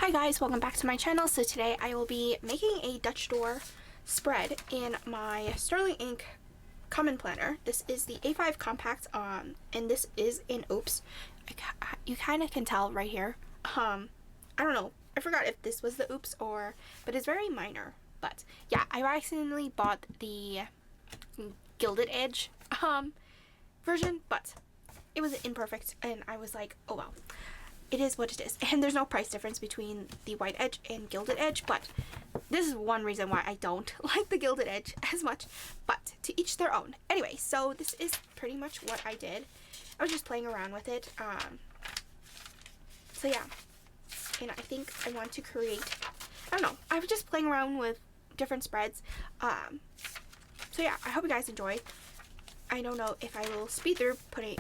Hi guys, welcome back to my channel. So today I will be making a Dutch door spread in my Sterling Ink Common Planner. This is the A5 Compact, and this is in Oops. You kind of can tell right here. I don't know. I forgot if this was the Oops but it's very minor. But yeah, I accidentally bought the Gilded Edge version, but it was imperfect, and I was like, oh well. It is what it is, and there's no price difference between the white edge and gilded edge, but this is one reason why I don't like the gilded edge as much, but to each their own. Anyway, so this is pretty much what I did. I was just playing around with it, so yeah, and I think I want to create, I don't know, I was just playing around with different spreads, so yeah, I hope you guys enjoy. I don't know if I will speed through putting,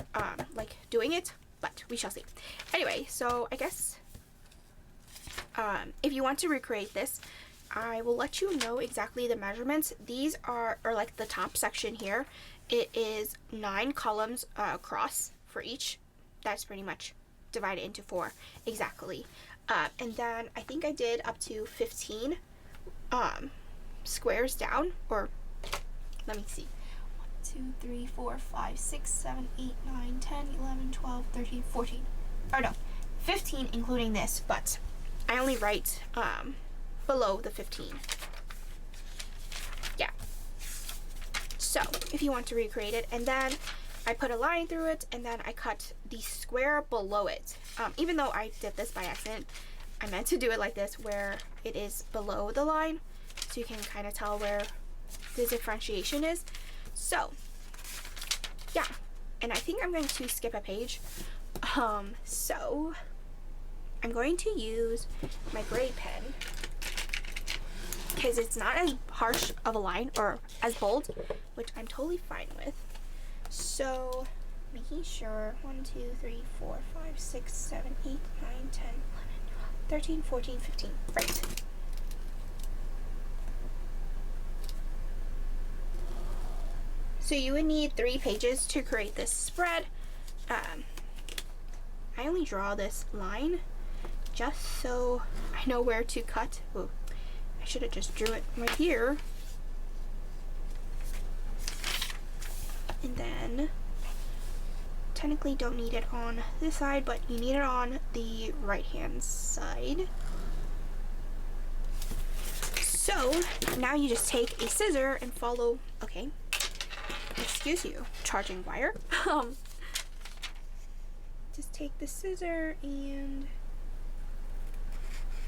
doing it, but we shall see. Anyway, so I guess if you want to recreate this, I will let you know exactly the measurements. These are, or like the top section here, it is 9 columns across for each. That's pretty much divided into 4 exactly. And then I think I did up to 15 squares down, or let me see. 2, 3, 4, 5, 6, 7, 8, 9, 10, 11, 12, 13, 14. Or no, 15 including this, but I only write below the 15. Yeah. So, if you want to recreate it, and then I put a line through it, and then I cut the square below it. Even though I did this by accident, I meant to do it like this, where it is below the line, so you can kind of tell where the differentiation is. So, yeah, and I think I'm going to skip a page. So I'm going to use my gray pen because it's not as harsh of a line or as bold, which I'm totally fine with. So, making sure 1, 2, 3, 4, 5, 6, 7, 8, 9, 10, 11, 12, 13, 14, 15. Right. So you would need 3 pages to create this spread. I only draw this line just so I know where to cut. Ooh, I should have just drew it right here. And then, technically don't need it on this side, but you need it on the right hand side. So now you just take a scissor and follow, okay. Excuse you, charging wire. Just take the scissor and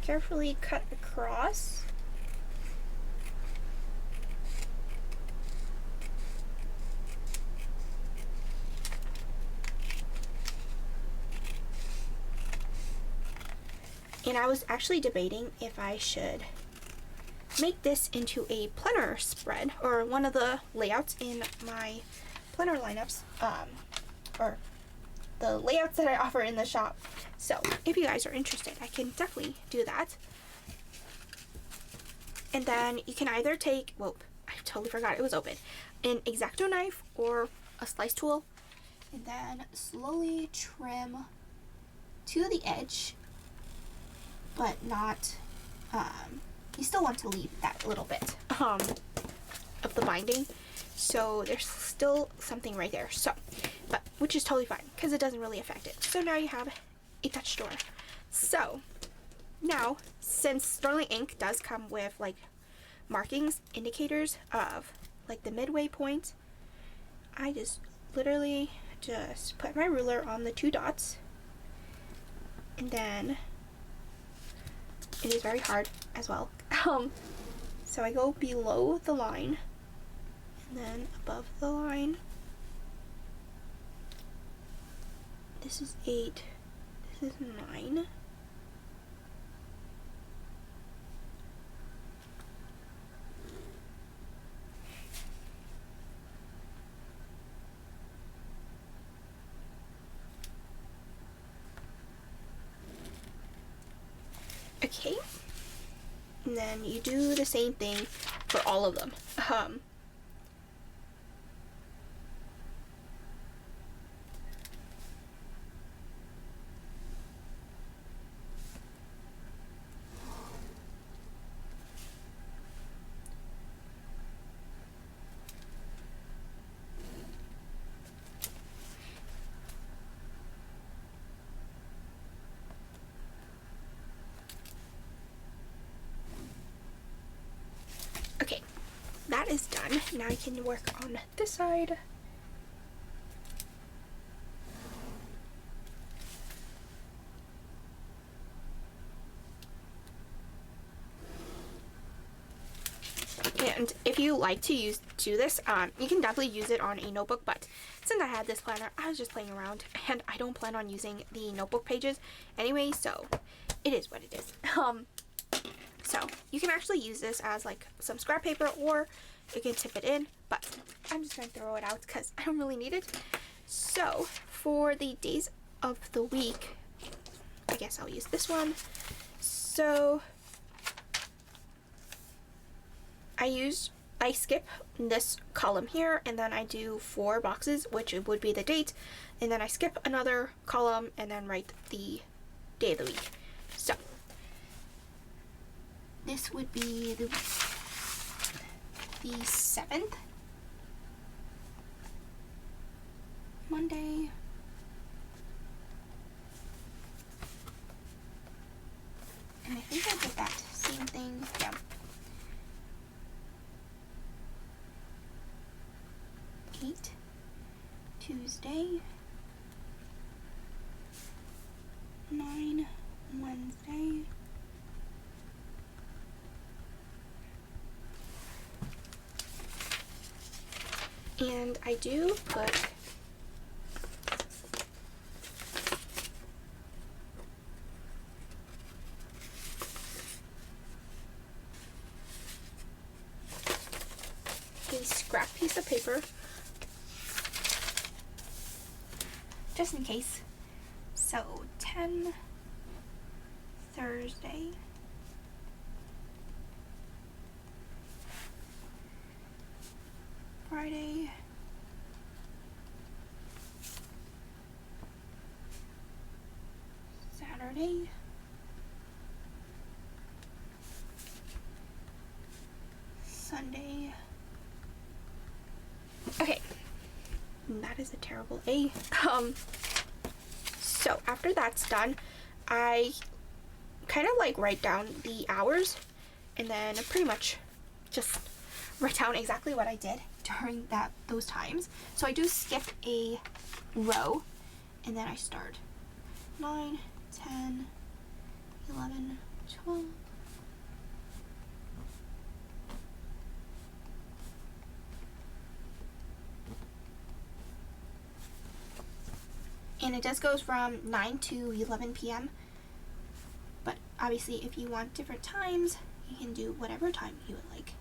carefully cut across. And I was actually debating if I should make this into a planner spread, or one of the layouts in my planner lineups, or the layouts that I offer in the shop. So if you guys are interested, I can definitely do that. And then you can either take, whoa, I totally forgot it was open, an X-Acto knife or a slice tool, and then slowly trim to the edge, but not, you still want to leave that little bit of the binding, so there's still something right there, so, but which is totally fine because it doesn't really affect it. So now you have a Dutch door. So now, since Sterling Ink does come with like markings, indicators of like the midway point, I just literally just put my ruler on the 2 dots, and then it is very hard as well. So I go below the line and then above the line. This is 8. This is 9. Okay. And then you do the same thing for all of them. is done. Now I can work on this side. And if you like to do this, you can definitely use it on a notebook, but since I had this planner, I was just playing around, and I don't plan on using the notebook pages anyway, so it is what it is. So you can actually use this as like some scrap paper, or you can tip it in, but I'm just going to throw it out because I don't really need it. So for the days of the week, I guess I'll use this one. So I skip this column here, and then I do 4 boxes, which would be the date, and then I skip another column and then write the day of the week. So this would be the 7th, Monday. And I think I did that same thing. Yeah. 8, Tuesday. 9, Wednesday. And I do put a scrap piece of paper just in case. So 10, Thursday. Friday. Saturday. Sunday. Okay. That is a terrible A. So after that's done, I kind of like write down the hours, and then pretty much just write down exactly what I did during those times. So I do skip a row, and then I start 9, 10, 11, 12. And it just goes from 9 to 11 p.m. But obviously if you want different times, you can do whatever time you would like.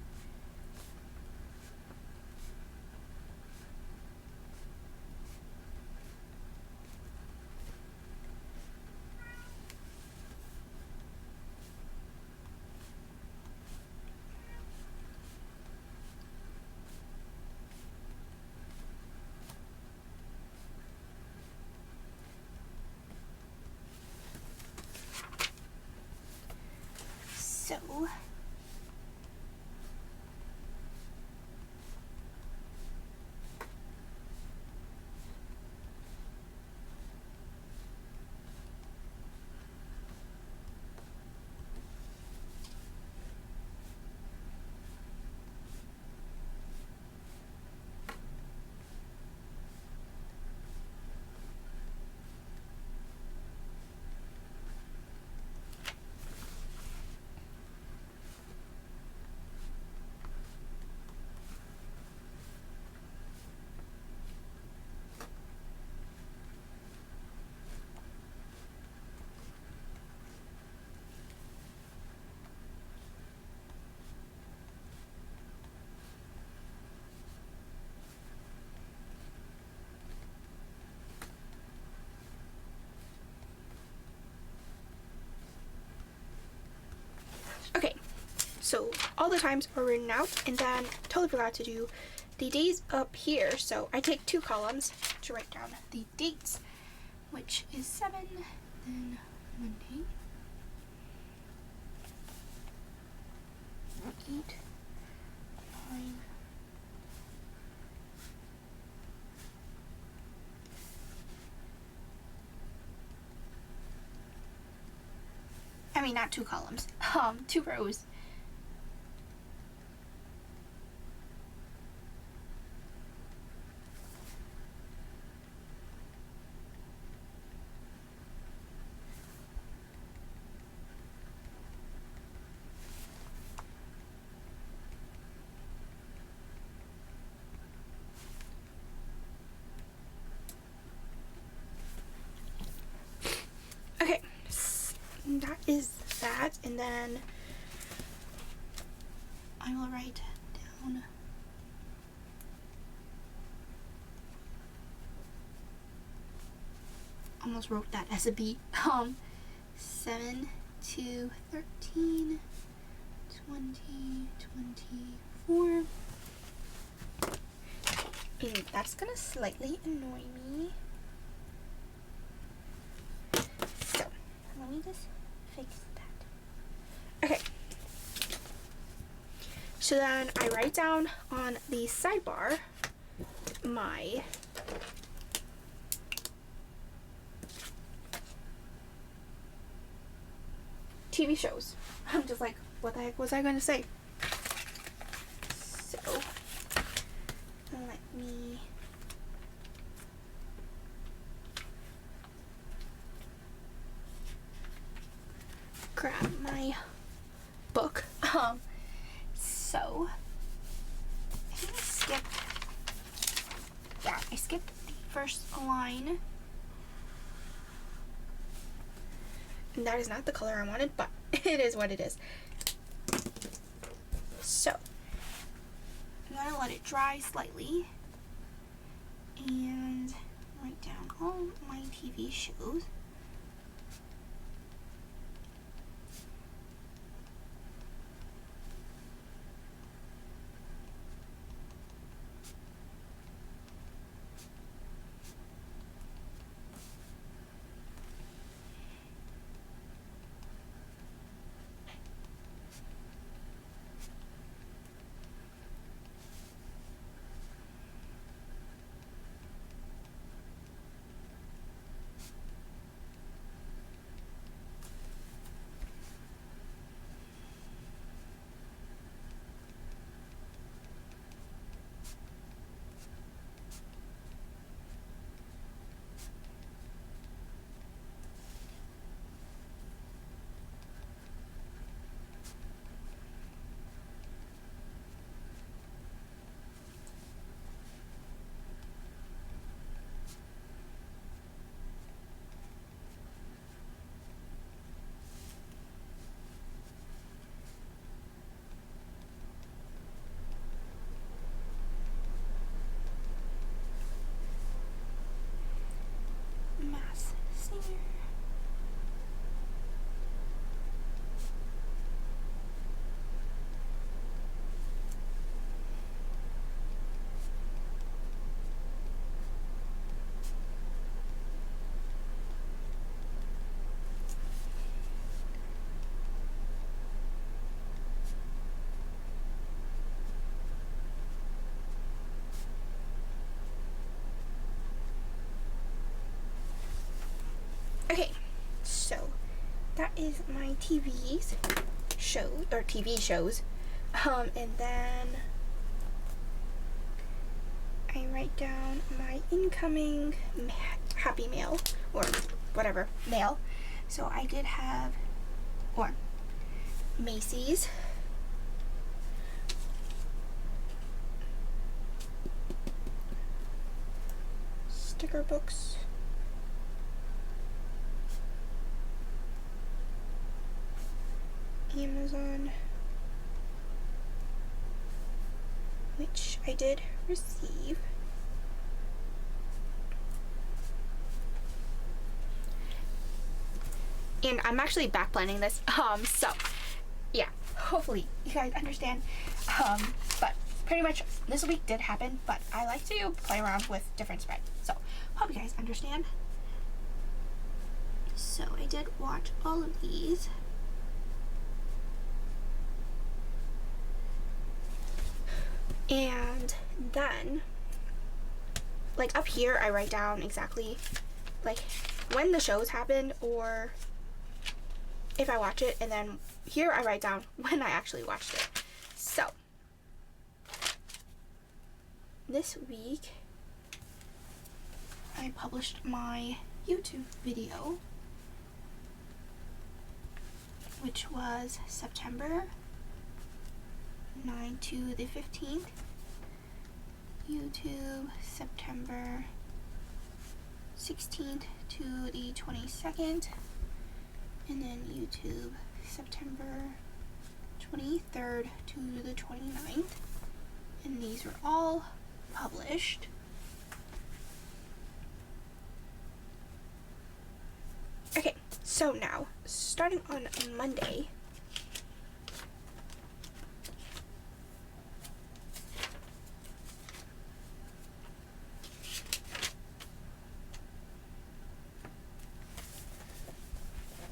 So okay, so all the times are written out, and then totally forgot to do the days up here. So I take 2 columns to write down the dates, which is 7, then Monday, 8, 9, I mean, not 2 columns, 2 rows. is that. And then I will write down almost wrote that as a B. 7 to 13, 20, 24. And that's gonna slightly annoy me. So let me just fix that. Okay. So then I write down on the sidebar my TV shows. I'm just like, what the heck was I going to say? So, let me grab my book. So, I think I skipped the first line. And that is not the color I wanted, but it is what it is. So, I'm gonna let it dry slightly and write down all my TV shows. Masked Singer. Okay, so that is my TV shows. And then I write down my incoming Happy Mail, or whatever, mail. So I did have, or Macy's, sticker books, Amazon, which I did receive. And I'm actually back planning this. So yeah, hopefully you guys understand. But pretty much this week did happen, but I like to play around with different spreads. So hope you guys understand. So I did watch all of these. And then, like up here, I write down exactly like when the shows happened, or if I watch it, and then here I write down when I actually watched it. So this week I published my YouTube video, which was September 9 to the 15th. YouTube September 16th to the 22nd. And then YouTube, September 23rd to the 29th. And these were all published. Okay, so now, starting on Monday,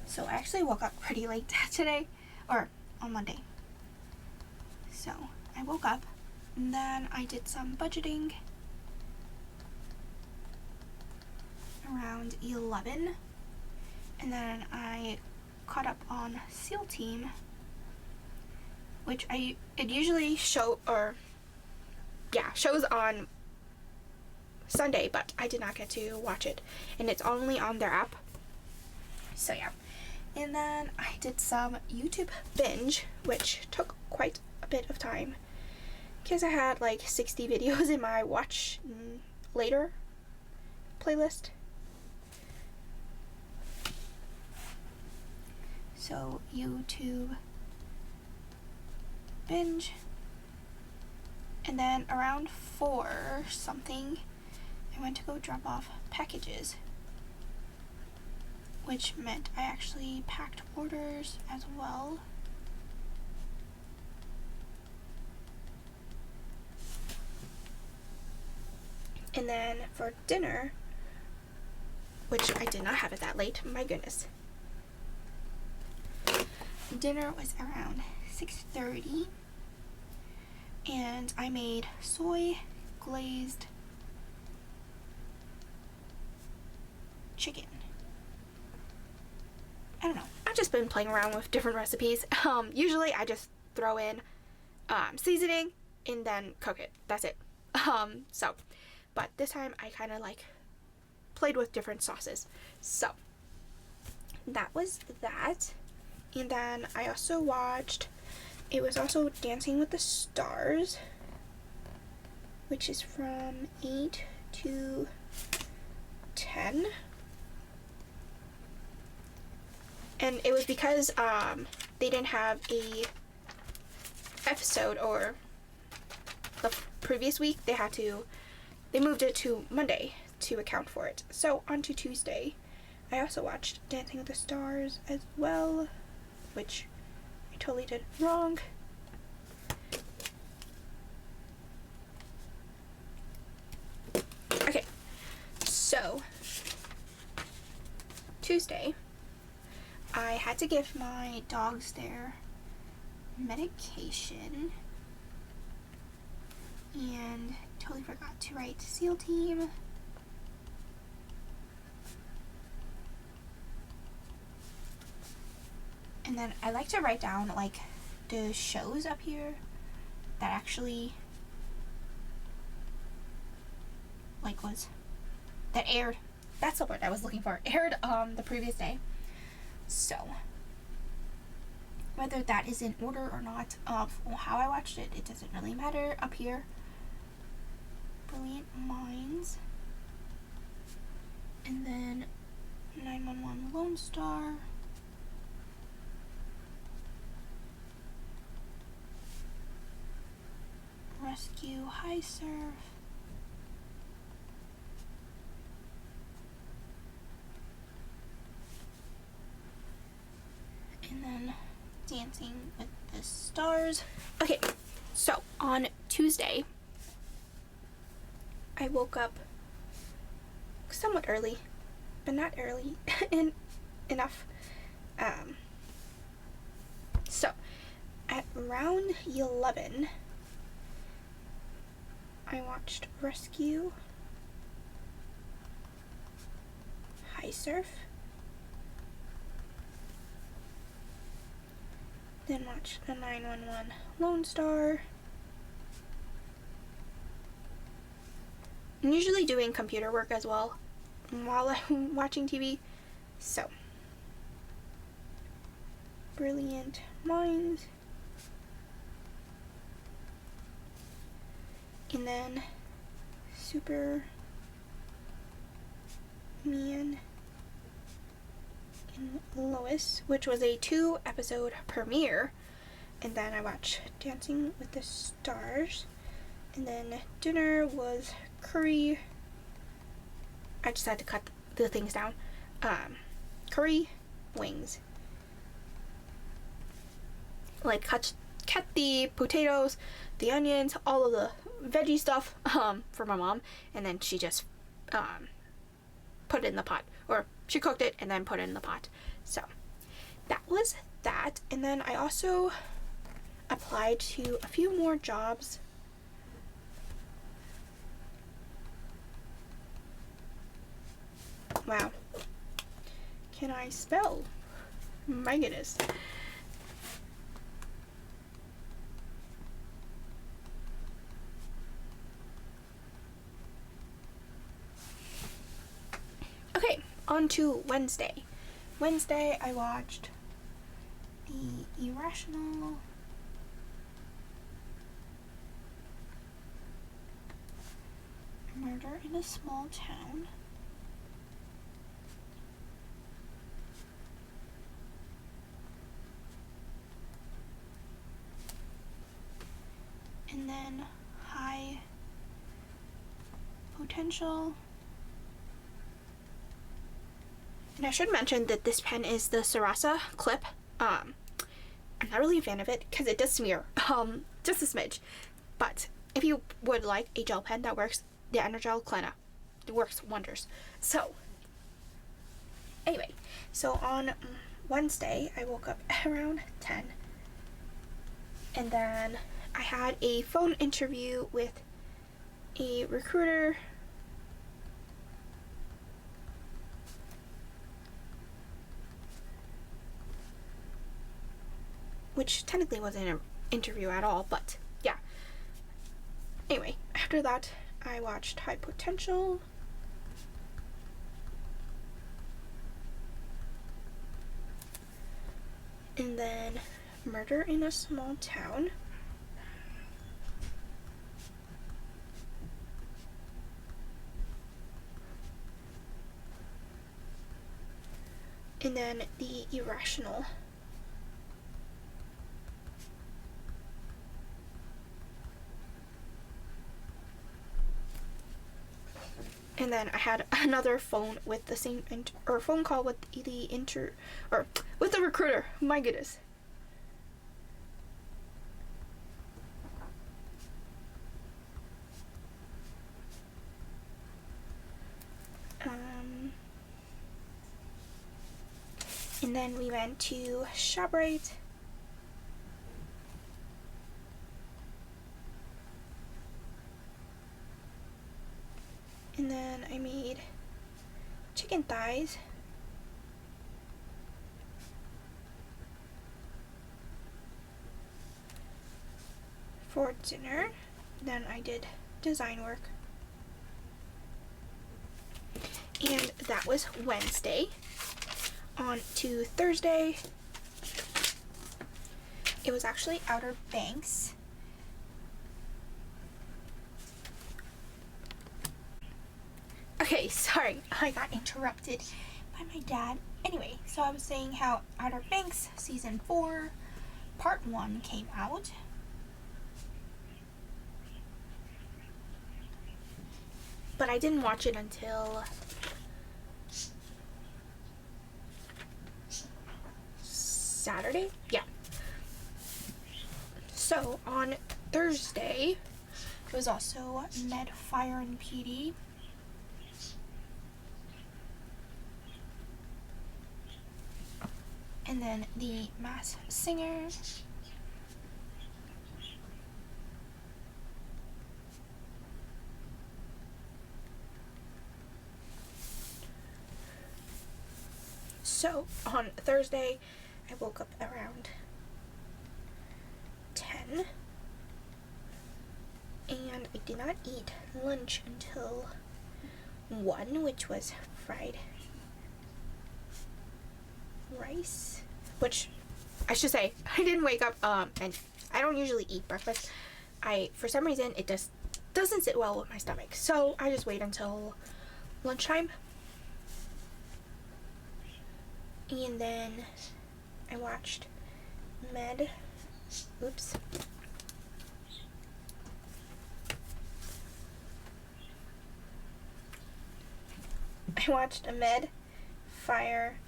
so I actually woke up pretty late today, or on Monday. So I woke up, and then I did some budgeting around 11, and then I caught up on SEAL Team, which it usually shows on Sunday, but I did not get to watch it, and it's only on their app. So yeah. And then I did some YouTube binge, which took quite a bit of time because I had like 60 videos in my watch later playlist. So YouTube binge, and then around 4 something I went to go drop off packages, which meant I actually packed orders as well. And then for dinner, which I did not have it that late, my goodness. Dinner was around 6:30, and I made soy glazed chicken. I don't know. I've just been playing around with different recipes. Usually I just throw in seasoning and then cook it. That's it. But this time I kind of like played with different sauces. So that was that. And then I also watched, it was also Dancing with the Stars, which is from 8 to 10. And it was because they didn't have a episode, or the previous week they moved it to Monday to account for it. So on to Tuesday, I also watched Dancing with the Stars as well, which I totally did wrong. Okay, so Tuesday, I had to give my dogs their medication, and totally forgot to write SEAL Team. And then I like to write down like the shows up here that actually that aired. That's the word I was looking for. Aired the previous day. So whether that is in order or not of how I watched it, it doesn't really matter. Up here, Brilliant Minds, and then 911 Lone Star, Rescue High Surf, and then Dancing with the Stars. Okay, so on Tuesday, I woke up somewhat early, but not early enough. So at around 11, I watched Rescue, High Surf, then watched the 911 Lone Star. I'm usually doing computer work as well while I'm watching TV. So, Brilliant Minds. And then Superman in Lois, which was a 2-episode premiere. And then I watched Dancing with the Stars. And then dinner was curry. I just had to cut the things down. Curry, wings. Like cut the potatoes, the onions, all of the veggie stuff for my mom, and then she just put it in the pot, or she cooked it and then put it in the pot. So that was that. And then I also applied to a few more jobs. Wow, can I spell? My goodness. Okay, on to Wednesday. Wednesday, I watched The Irrational, Murder in a Small Town, and then High Potential. And I should mention that this pen is the Sarasa Clip. I'm not really a fan of it because it does smear, just a smidge. But if you would like a gel pen that works, the Energel Klena, it works wonders. So, anyway, so on Wednesday, I woke up around 10. And then I had a phone interview with a recruiter. Which technically wasn't an interview at all, but yeah. Anyway, after that, I watched High Potential. And then Murder in a Small Town. And then The Irrational. And then I had another phone with the same phone call with with the recruiter. My goodness. And then we went to ShopRite. And then I made chicken thighs. For dinner. Then I did design work. And that was Wednesday. On to Thursday. It was actually Outer Banks. Okay, sorry, I got interrupted by my dad. Anyway, so I was saying how Outer Banks Season 4, Part 1 came out. But I didn't watch it until Saturday? Yeah. So, on Thursday, it was also Med, Fire, and PD. And then The Masked Singer. So, on Thursday, I woke up around 10. And I did not eat lunch until 1, which was fried rice. Which, I should say, I didn't wake up, and I don't usually eat breakfast. For some reason, it just doesn't sit well with my stomach. So, I just wait until lunchtime. And then I watched Med. Oops. I watched a Med, Fire,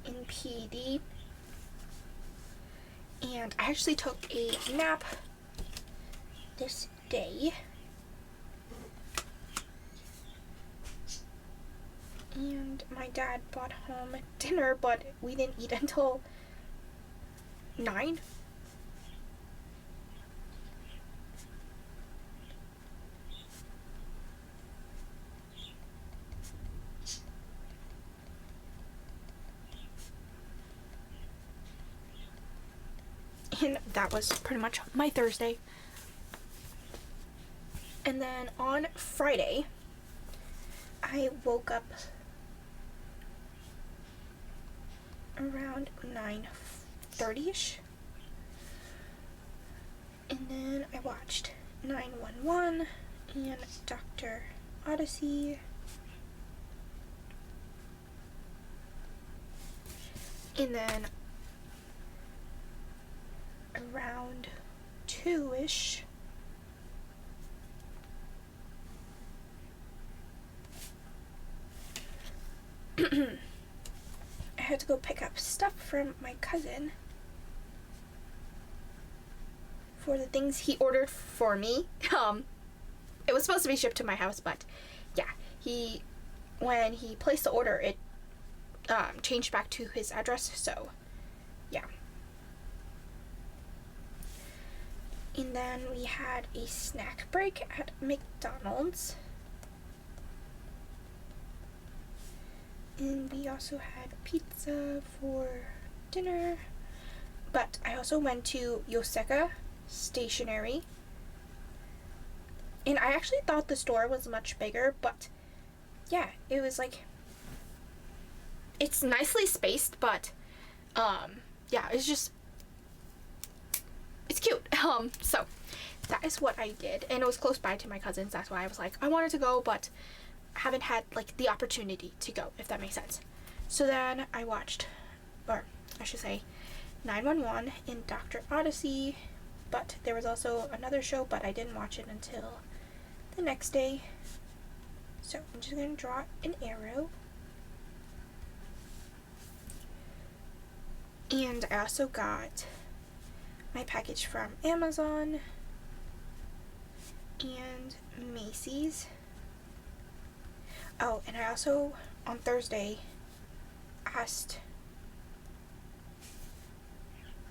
in PD. And I actually took a nap this day. And my dad brought home dinner, but we didn't eat until 9. And that was pretty much my Thursday. And then on Friday, I woke up around 9:30ish. And then I watched 911 and Dr. Odyssey. And then around 2ish, I had to go pick up stuff from my cousin for the things he ordered for me. It was supposed to be shipped to my house, but yeah, when he placed the order, it changed back to his address, so yeah. And then we had a snack break at McDonald's. And we also had pizza for dinner. But I also went to Yoseka Stationery. And I actually thought the store was much bigger, but yeah, it was like, it's nicely spaced, but yeah, it's cute. So that is what I did, and it was close by to my cousin's. That's why I was like, I wanted to go, but haven't had like the opportunity to go, if that makes sense. So then I watched, or I should say, 911 in Dr. Odyssey, but there was also another show, but I didn't watch it until the next day. So I'm just gonna draw an arrow. And I also got my package from Amazon and Macy's. Oh, and I also, on Thursday, asked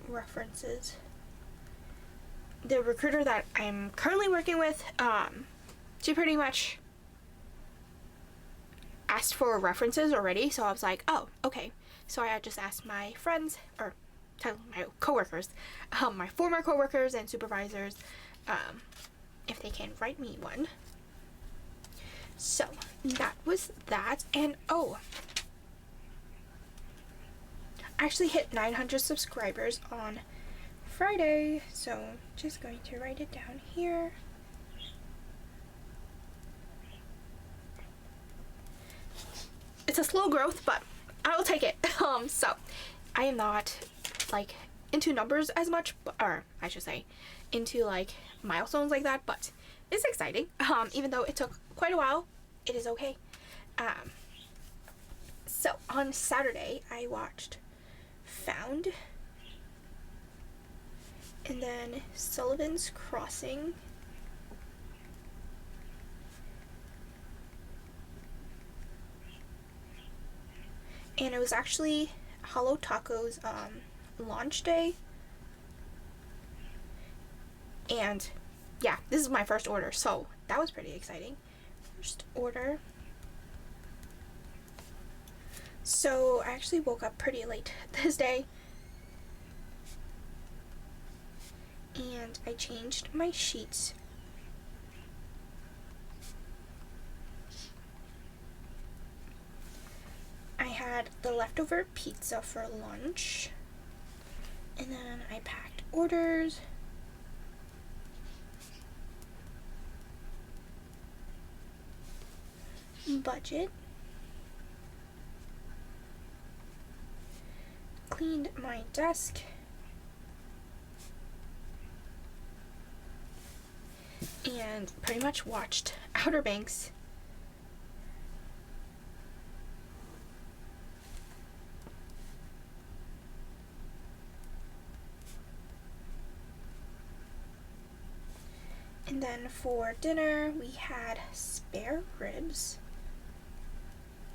references. The recruiter that I'm currently working with, she pretty much asked for references already, so I was like, oh, okay. So I just asked my friends, or my coworkers, my former coworkers and supervisors, if they can write me one. So that was that. And oh, I actually hit 900 subscribers on Friday, so just going to write it down here. It's a slow growth, but I will take it. So I am not like into numbers as much, or I should say into like milestones like that, but it's exciting. Even though it took quite a while, it is okay. So on Saturday I watched Found, and then Sullivan's Crossing, and it was actually Hello Taco's launch day. And yeah, this is my first order, so that was pretty exciting. First order. So I actually woke up pretty late this day, and I changed my sheets. I had the leftover pizza for lunch, and then I packed orders. Budget. cleaned my desk. And pretty much watched Outer Banks. And then for dinner, we had spare ribs.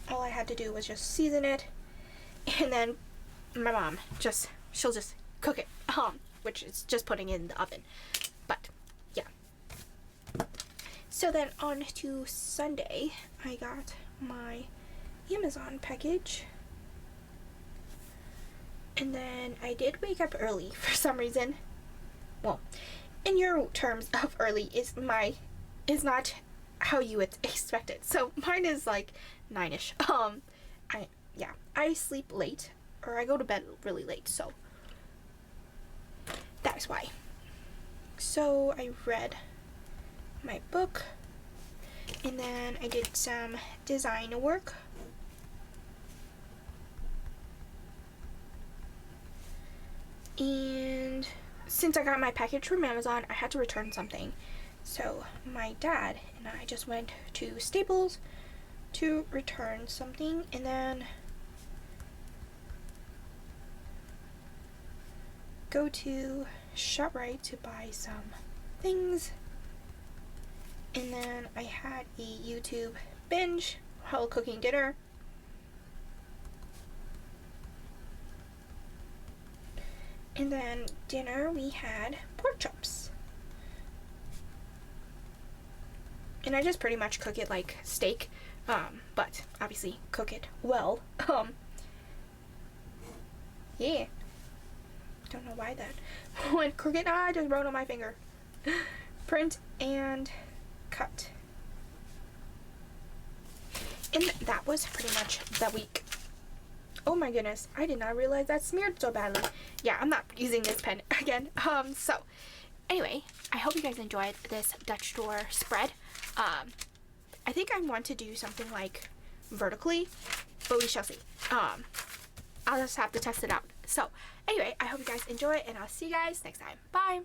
All I had to do was just season it, and then my mom she'll just cook it, which is just putting it in the oven. But yeah. So then on to Sunday, I got my Amazon package. And then I did wake up early for some reason. Well, in your terms of early is not how you would expect it. So mine is like 9ish. I sleep late, or I go to bed really late, so that's why. So I read my book, and then I did some design work. And since I got my package from Amazon, I had to return something. So my dad and I just went to Staples to return something, and then go to ShopRite to buy some things. And then I had a YouTube binge while cooking dinner. And then dinner we had pork chops. And I just pretty much cook it like steak, but obviously cook it well. Yeah. Don't know why that went crooked. I just wrote on my finger. Print and cut. And that was pretty much the week. Oh my goodness, I did not realize that smeared so badly. Yeah, I'm not using this pen again. So anyway, I hope you guys enjoyed this Dutch door spread. I think I want to do something like vertically, but we shall see. I'll just have to test it out. So anyway, I hope you guys enjoy, and I'll see you guys next time. Bye.